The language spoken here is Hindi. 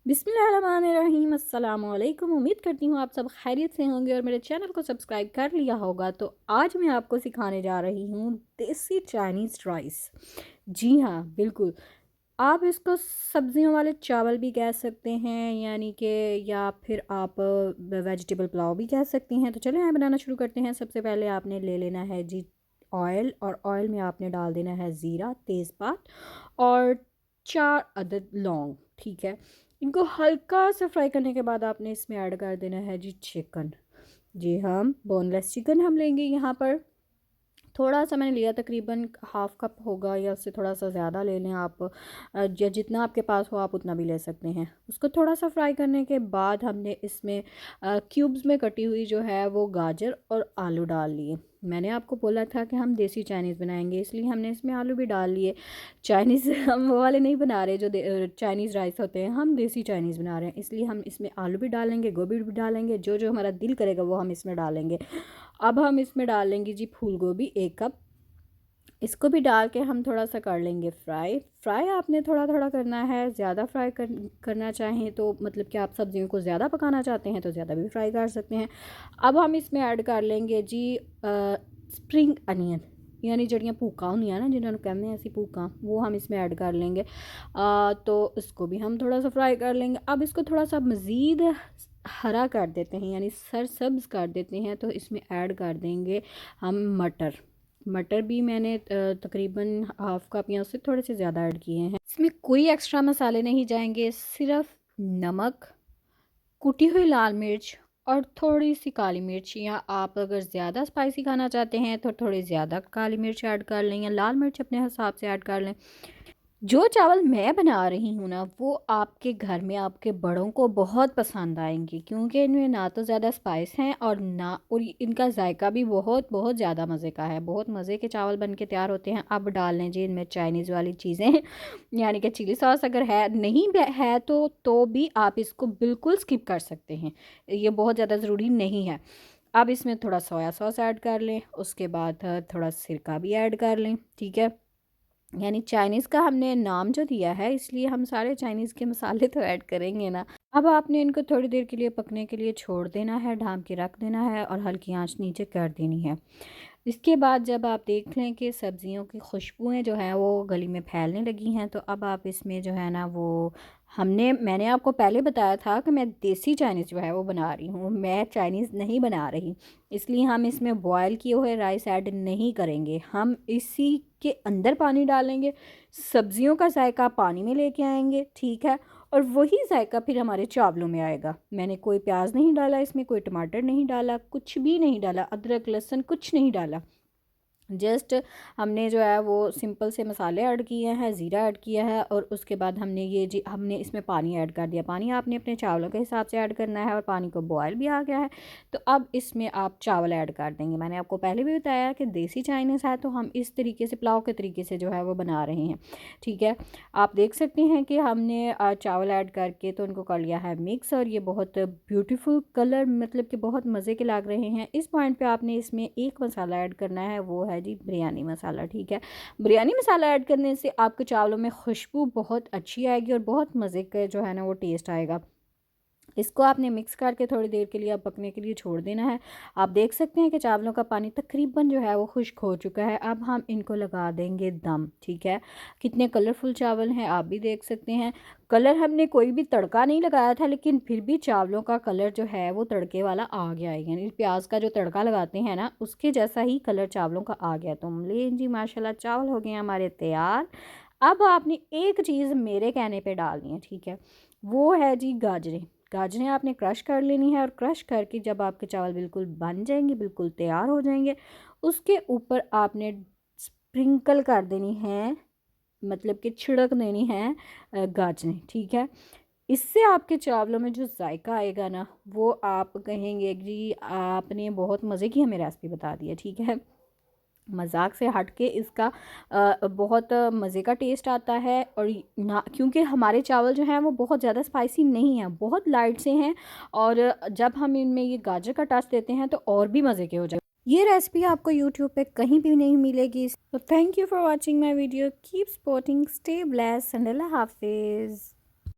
बिस्मिल्लाहिर्रहमानिर्रहीम। अस्सलाम वालेकुम। उम्मीद करती हूँ आप सब खैरियत से होंगे और मेरे चैनल को सब्सक्राइब कर लिया होगा। तो आज मैं आपको सिखाने जा रही हूँ देसी चाइनीज़ राइस। जी हाँ, बिल्कुल। आप इसको सब्जियों वाले चावल भी कह सकते हैं, यानी कि या फिर आप वेजिटेबल पुलाव भी कह सकते हैं। तो चलें आइए बनाना शुरू करते हैं। सबसे पहले आपने ले लेना है जी ऑयल, और ऑयल में आपने डाल देना है ज़ीरा, तेज़पात और 4 अदद लौंग। ठीक है, इनको हल्का सा फ्राई करने के बाद आपने इसमें ऐड कर देना है जी चिकन। जी हाँ, बोनलेस चिकन हम लेंगे यहाँ पर। थोड़ा सा मैंने लिया, तकरीबन हाफ़ कप होगा या उससे थोड़ा सा ज़्यादा ले लें आप। या जितना आपके पास हो आप उतना भी ले सकते हैं। उसको थोड़ा सा फ्राई करने के बाद हमने इसमें क्यूब्स में कटी हुई जो है वो गाजर और आलू डाल लिए। मैंने आपको बोला था कि हम देसी चाइनीज़ बनाएंगे, इसलिए हमने इसमें आलू भी डाल लिए। चाइनीज़ हम वो वाले नहीं बना रहे जो चाइनीज़ राइस होते हैं, हम देसी चाइनीज़ बना रहे हैं, इसलिए हम इसमें आलू भी डालेंगे, गोभी भी डालेंगे, जो जो हमारा दिल करेगा वो हम इसमें डालेंगे। अब हम इसमें डालेंगे जी फूल गोभी 1 कप। इसको भी डाल के हम थोड़ा सा कर लेंगे फ्राई आपने थोड़ा थोड़ा करना है। ज़्यादा करना चाहें तो मतलब कि आप सब्जियों को ज़्यादा पकाना चाहते हैं तो ज़्यादा भी फ्राई कर सकते हैं। अब हम इसमें ऐड कर लेंगे जी स्प्रिंग अनियन, यानी जड़ियाँ भूखा होंदियां ना, जिन्होंने कहते हैं ऐसी भूखा, वो हम इसमें ऐड कर लेंगे। तो इसको भी हम थोड़ा सा फ्राई कर लेंगे। अब इसको थोड़ा सा मज़ीद हरा कर देते हैं, यानी सरसब्ज़ कर देते हैं। तो इसमें ऐड कर देंगे हम मटर। मटर भी मैंने तकरीबन हाफ़ कप या उससे थोड़े से ज़्यादा ऐड किए हैं। इसमें कोई एक्स्ट्रा मसाले नहीं जाएंगे, सिर्फ नमक, कुटी हुई लाल मिर्च और थोड़ी सी काली मिर्च, या आप अगर ज़्यादा स्पाइसी खाना चाहते हैं तो थोड़ी ज़्यादा काली मिर्च ऐड कर लें, या लाल मिर्च अपने हिसाब से ऐड कर लें। जो चावल मैं बना रही हूँ ना, वो आपके घर में आपके बड़ों को बहुत पसंद आएंगे, क्योंकि इनमें ना तो ज़्यादा स्पाइस हैं और ना, और इनका जायका भी बहुत बहुत ज़्यादा मज़े का है। बहुत मज़े के चावल बन के तैयार होते हैं। अब डाल लें जी इनमें चाइनीज़ वाली चीज़ें यानी कि चिली सॉस। अगर है नहीं है तो भी आप इसको बिल्कुल स्किप कर सकते हैं, ये बहुत ज़्यादा ज़रूरी नहीं है। अब इसमें थोड़ा सोया सॉस ऐड कर लें, उसके बाद थोड़ा सिरका भी ऐड कर लें। ठीक है, यानी चाइनीज़ का हमने नाम जो दिया है, इसलिए हम सारे चाइनीज़ के मसाले तो ऐड करेंगे ना। अब आपने इनको थोड़ी देर के लिए पकने के लिए छोड़ देना है, ढाँप के रख देना है और हल्की आंच नीचे कर देनी है। इसके बाद जब आप देख लें कि सब्ज़ियों की खुशबुएँ जो हैं वो गली में फैलने लगी हैं, तो अब आप इसमें जो है ना वो मैंने आपको पहले बताया था कि मैं देसी चाइनीज़ जो है वो बना रही हूँ, मैं चाइनीज़ नहीं बना रही। इसलिए हम इसमें बॉयल किए हुए राइस ऐड नहीं करेंगे, हम इसी के अंदर पानी डालेंगे, सब्ज़ियों का जायका पानी में लेके आएंगे। ठीक है, और वही जायका फिर हमारे चावलों में आएगा। मैंने कोई प्याज नहीं डाला इसमें, कोई टमाटर नहीं डाला, कुछ भी नहीं डाला, अदरक लहसुन कुछ नहीं डाला। जस्ट हमने जो है वो सिंपल से मसाले ऐड किए हैं, ज़ीरा ऐड किया है, और उसके बाद हमने इसमें पानी ऐड कर दिया। पानी आपने अपने चावलों के हिसाब से ऐड करना है, और पानी को बॉयल भी आ गया है तो अब इसमें आप चावल ऐड कर देंगे। मैंने आपको पहले भी बताया कि देसी चाइनीज़ है तो हम इस तरीके से पुलाव के तरीके से जो है वो बना रहे हैं। ठीक है, आप देख सकते हैं कि हमने चावल ऐड करके तो उनको कर लिया है मिक्स, और ये बहुत ब्यूटीफुल कलर, मतलब कि बहुत मज़े के लग रहे हैं। इस पॉइंट पे आपने इसमें एक मसाला ऐड करना है, वो है जी बिरयानी मसाला। ठीक है, बिरयानी मसाला ऐड करने से आपके चावलों में खुशबू बहुत अच्छी आएगी और बहुत मज़े का जो है ना वो टेस्ट आएगा। इसको आपने मिक्स करके थोड़ी देर के लिए अब पकने के लिए छोड़ देना है। आप देख सकते हैं कि चावलों का पानी तकरीबन जो है वो खुश्क हो चुका है। अब हम इनको लगा देंगे दम। ठीक है, कितने कलरफुल चावल हैं आप भी देख सकते हैं। कलर हमने कोई भी तड़का नहीं लगाया था, लेकिन फिर भी चावलों का कलर जो है वो तड़के वाला आ गया है, यानी प्याज का जो तड़का लगाते हैं ना उसके जैसा ही कलर चावलों का आ गया। तो लें जी, माशाल्लाह चावल हो गए हमारे तैयार। अब आपने एक चीज़ मेरे कहने पे डालनी है। ठीक है, वो है जी गाजरें। गाजरें आपने क्रश कर लेनी है, और क्रश करके जब आपके चावल बिल्कुल बन जाएंगे, बिल्कुल तैयार हो जाएंगे, उसके ऊपर आपने स्प्रिंकल कर देनी है, मतलब कि छिड़क देनी है गाजरें। ठीक है, इससे आपके चावलों में जो जायका आएगा ना, वो आप कहेंगे जी आपने बहुत मज़े की हमें रेसिपी बता दी है। ठीक है, मज़ाक से हट के इसका बहुत मज़े का टेस्ट आता है। और ना, क्योंकि हमारे चावल जो हैं वो बहुत ज़्यादा स्पाइसी नहीं हैं, बहुत लाइट से हैं, और जब हम इनमें ये गाजर का टच देते हैं तो और भी मज़े के हो जाए। ये रेसिपी आपको यूट्यूब पे कहीं भी नहीं मिलेगी। तो thank you for watching my video, keep supporting, stay blessed and अल्लाह हाफिज़।